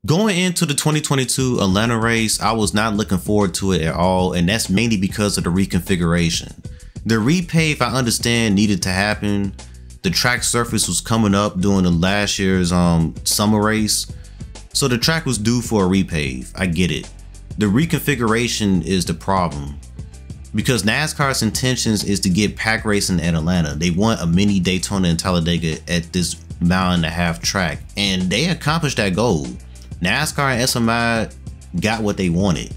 Going into the 2022 Atlanta race, I was not looking forward to it at all, and that's mainly because of the reconfiguration. The repave, I understand, needed to happen. The track surface was coming up during the last year's summer race, so the track was due for a repave. I get it. The reconfiguration is the problem, because NASCAR's intentions is to get pack racing at Atlanta. They want a mini Daytona and Talladega at this mile-and-a-half track, and they accomplished that goal. NASCAR and SMI got what they wanted.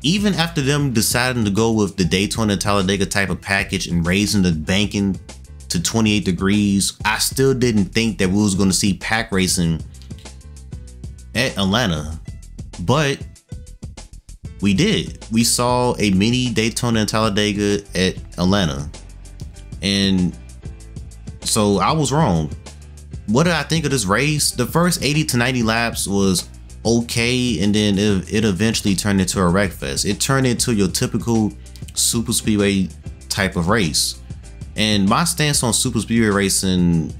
Even after them deciding to go with the Daytona and Talladega type of package and raising the banking to 28 degrees, I still didn't think that we was going to see pack racing at Atlanta, but we did. We saw a mini Daytona and Talladega at Atlanta, and so I was wrong. What did I think of this race? The first 80 to 90 laps was okay, and then it eventually turned into a wreck fest. It turned into your typical super speedway type of race, and my stance on super speedway racing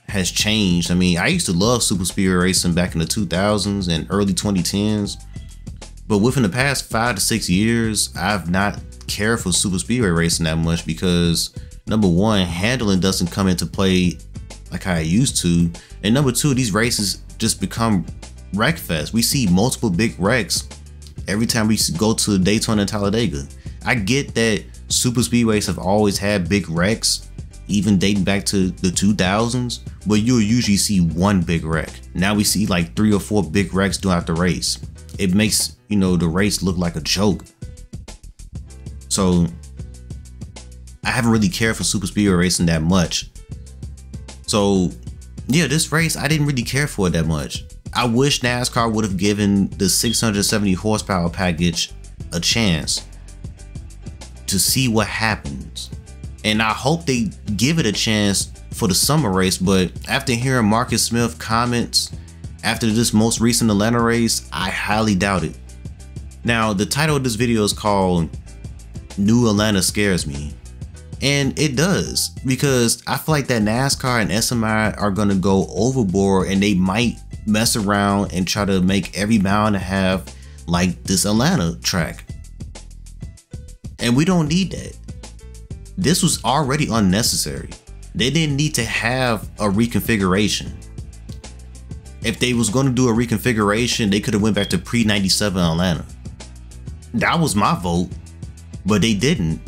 has changed. I mean, I used to love super speedway racing back in the 2000s and early 2010s, but within the past 5 to 6 years, I've not cared for super speedway racing that much because, number one, handling doesn't come into play like how I used to, and number two, these races just become wreck fest. We see multiple big wrecks every time we go to Daytona and Talladega. I get that super speedways have always had big wrecks, even dating back to the 2000s, but you'll usually see one big wreck. Now we see like 3 or 4 big wrecks throughout the race. It makes, you know, the race look like a joke. So I haven't really cared for super speedway racing that much. So yeah, this race, I didn't really care for it that much. I wish NASCAR would have given the 670 horsepower package a chance to see what happens. And I hope they give it a chance for the summer race, but after hearing Marcus Smith comments after this most recent Atlanta race, I highly doubt it. Now, the title of this video is called New Atlanta Scares Me. And it does, because I feel like that NASCAR and SMI are gonna go overboard, and they might mess around and try to make every mile and a half like this Atlanta track. And we don't need that. This was already unnecessary. They didn't need to have a reconfiguration. If they was gonna do a reconfiguration, they could have went back to pre-97 Atlanta. That was my vote, but they didn't.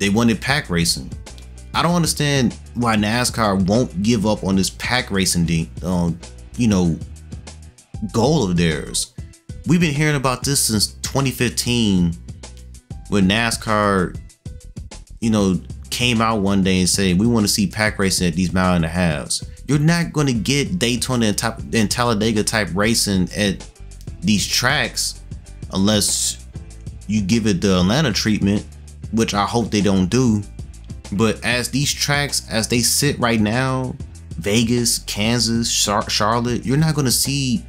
They wanted pack racing. I don't understand why NASCAR won't give up on this pack racing, you know, goal of theirs. We've been hearing about this since 2015, when NASCAR, you know, came out one day and said, we want to see pack racing at these mile and a halves. You're not going to get Daytona and Talladega type racing at these tracks unless you give it the Atlanta treatment, which I hope they don't do. But as these tracks, as they sit right now, Vegas, Kansas, Charlotte, you're not going to see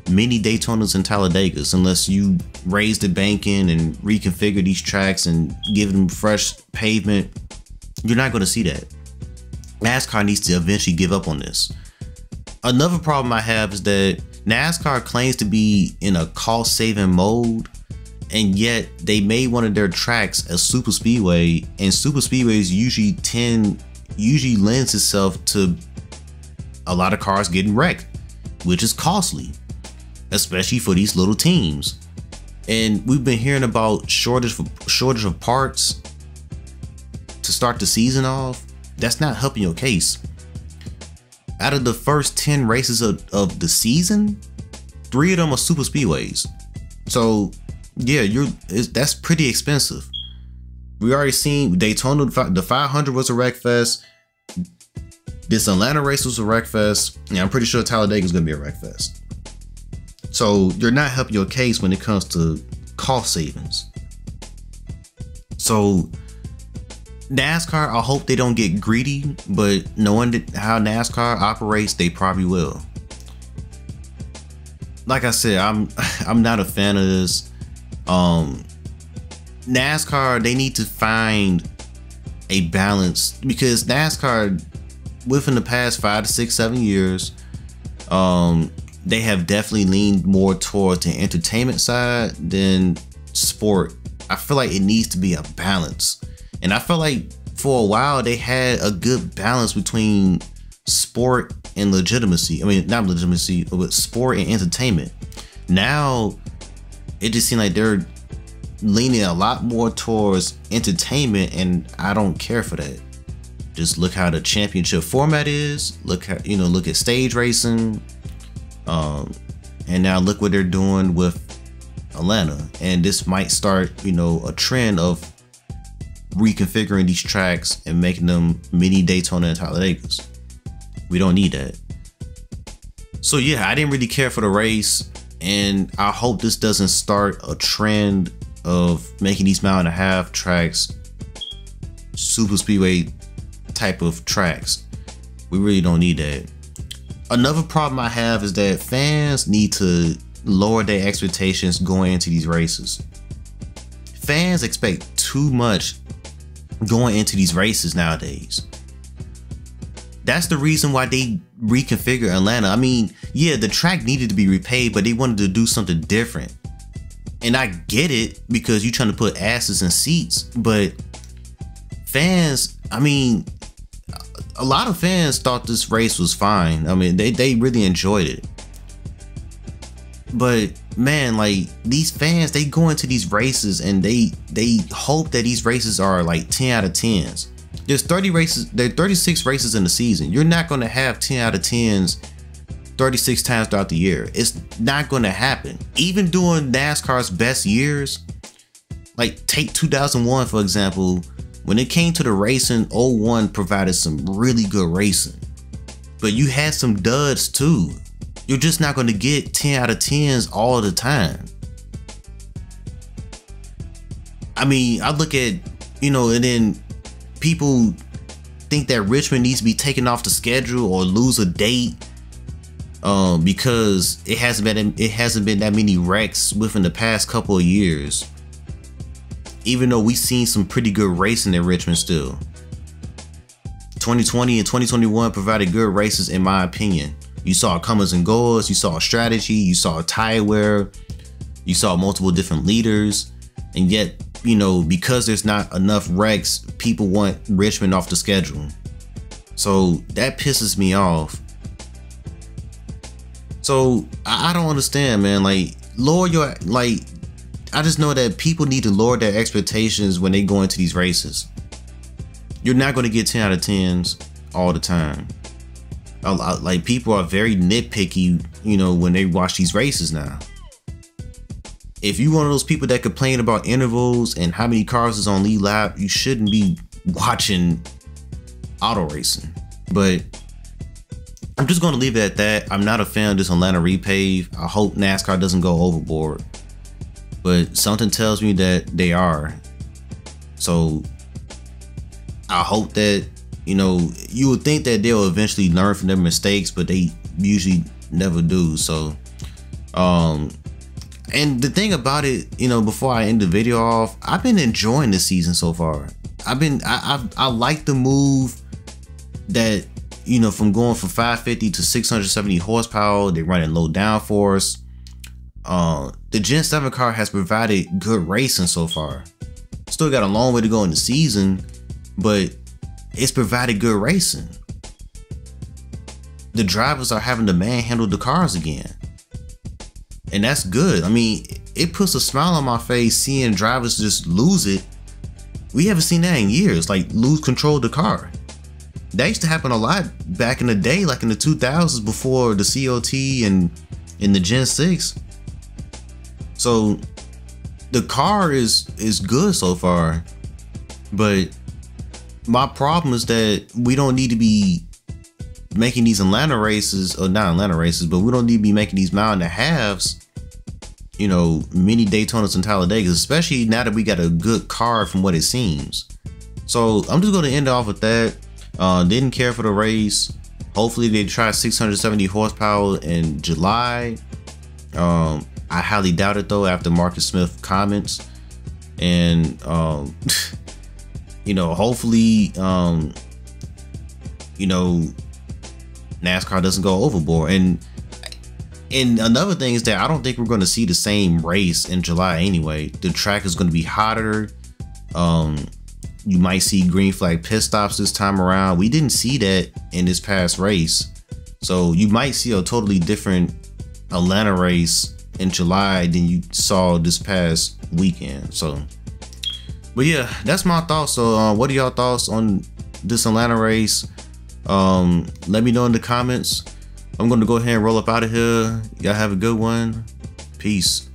many Daytonas and Talladegas unless you raise the banking and reconfigure these tracks and give them fresh pavement. You're not going to see that. NASCAR needs to eventually give up on this. Another problem I have is that NASCAR claims to be in a cost-saving mode, and yet they made one of their tracks a super speedway, and super speedways usually lends itself to a lot of cars getting wrecked, which is costly, especially for these little teams. And we've been hearing about shortage of parts to start the season off. That's not helping your case. Out of the first 10 races of the season, 3 of them are super speedways. So yeah, that's pretty expensive. We already seen Daytona, the 500 was a wreck fest. This Atlanta race was a wreck fest. Yeah, I'm pretty sure Talladega is gonna be a wreck fest. So you're not helping your case when it comes to cost savings. So NASCAR, I hope they don't get greedy, but knowing how NASCAR operates, they probably will. Like I said, I'm not a fan of this. NASCAR, they need to find a balance, because NASCAR, within the past 5 to 6, 7 years, they have definitely leaned more towards the entertainment side than sport. I feel like it needs to be a balance. And I feel like for a while they had a good balance between sport and legitimacy. I mean, not legitimacy, but sport and entertainment. Now it just seems like they're leaning a lot more towards entertainment, and I don't care for that. Just look how the championship format is. Look how, look at stage racing. And now look what they're doing with Atlanta. And this might start, a trend of reconfiguring these tracks and making them mini Daytona and Talladegas. We don't need that. So yeah, I didn't really care for the race, and I hope this doesn't start a trend of making these mile-and-a-half tracks super speedway type of tracks. We really don't need that. Another problem I have is that fans need to lower their expectations going into these races. Fans expect too much going into these races nowadays. That's the reason why they reconfigured Atlanta. I mean, yeah, the track needed to be repaved, but they wanted to do something different. And I get it, because you're trying to put asses in seats, but fans, I mean, a lot of fans thought this race was fine. I mean, they really enjoyed it. But man, like, these fans, they go into these races and they hope that these races are like 10 out of 10s. There's 30 races, there are 36 races in the season. You're not going to have 10 out of 10s 36 times throughout the year. It's not going to happen. Even during NASCAR's best years, like take 2001 for example, when it came to the racing, 01 provided some really good racing. But you had some duds too. You're just not going to get 10 out of 10s all the time. I mean, I look at, and then people think that Richmond needs to be taken off the schedule or lose a date because it hasn't been that many wrecks within the past couple of years. Even though we've seen some pretty good racing in Richmond still. 2020 and 2021 provided good races in my opinion. You saw comers and goers, you saw strategy, you saw tire wear, you saw multiple different leaders, and yet, because there's not enough wrecks, people want Richmond off the schedule. So that pisses me off. So I don't understand, man. Like, I just know that people need to lower their expectations when they go into these races. You're not going to get 10 out of 10s all the time. Like, people are very nitpicky, when they watch these races now. If you're one of those people that complain about intervals and how many cars is on lead lap, you shouldn't be watching auto racing. But I'm just going to leave it at that. I'm not a fan of this Atlanta repave. I hope NASCAR doesn't go overboard. But something tells me that they are. So I hope that, you would think that they'll eventually learn from their mistakes, but they usually never do. So, and the thing about it, before I end the video off, I've been enjoying this season so far. I like the move that, from going from 550 to 670 horsepower, they're running low downforce. The Gen 7 car has provided good racing so far. Still got a long way to go in the season, but it's provided good racing. The drivers are having to manhandle the cars again, and that's good. I mean, it puts a smile on my face seeing drivers just lose it. We haven't seen that in years, like lose control of the car. That used to happen a lot back in the day, like in the 2000s before the COT and in the Gen 6. So the car is good so far, but my problem is that we don't need to be making these Atlanta races, or not Atlanta races, but we don't need to be making these mile and a halves, mini Daytonas and Talladegas, especially now that we got a good car from what it seems. So I'm just going to end off with that. Didn't care for the race. Hopefully they try 670 horsepower in July. I highly doubt it though after Marcus Smith comments. And hopefully NASCAR doesn't go overboard. And And another thing is that I don't think we're going to see the same race in July anyway. The track is going to be hotter. You might see green flag pit stops this time around. We didn't see that in this past race. So you might see a totally different Atlanta race in July than you saw this past weekend. So, but yeah, that's my thoughts. So what are y'all thoughts on this Atlanta race? Let me know in the comments. I'm going to go ahead and roll up out of here. Y'all have a good one. Peace.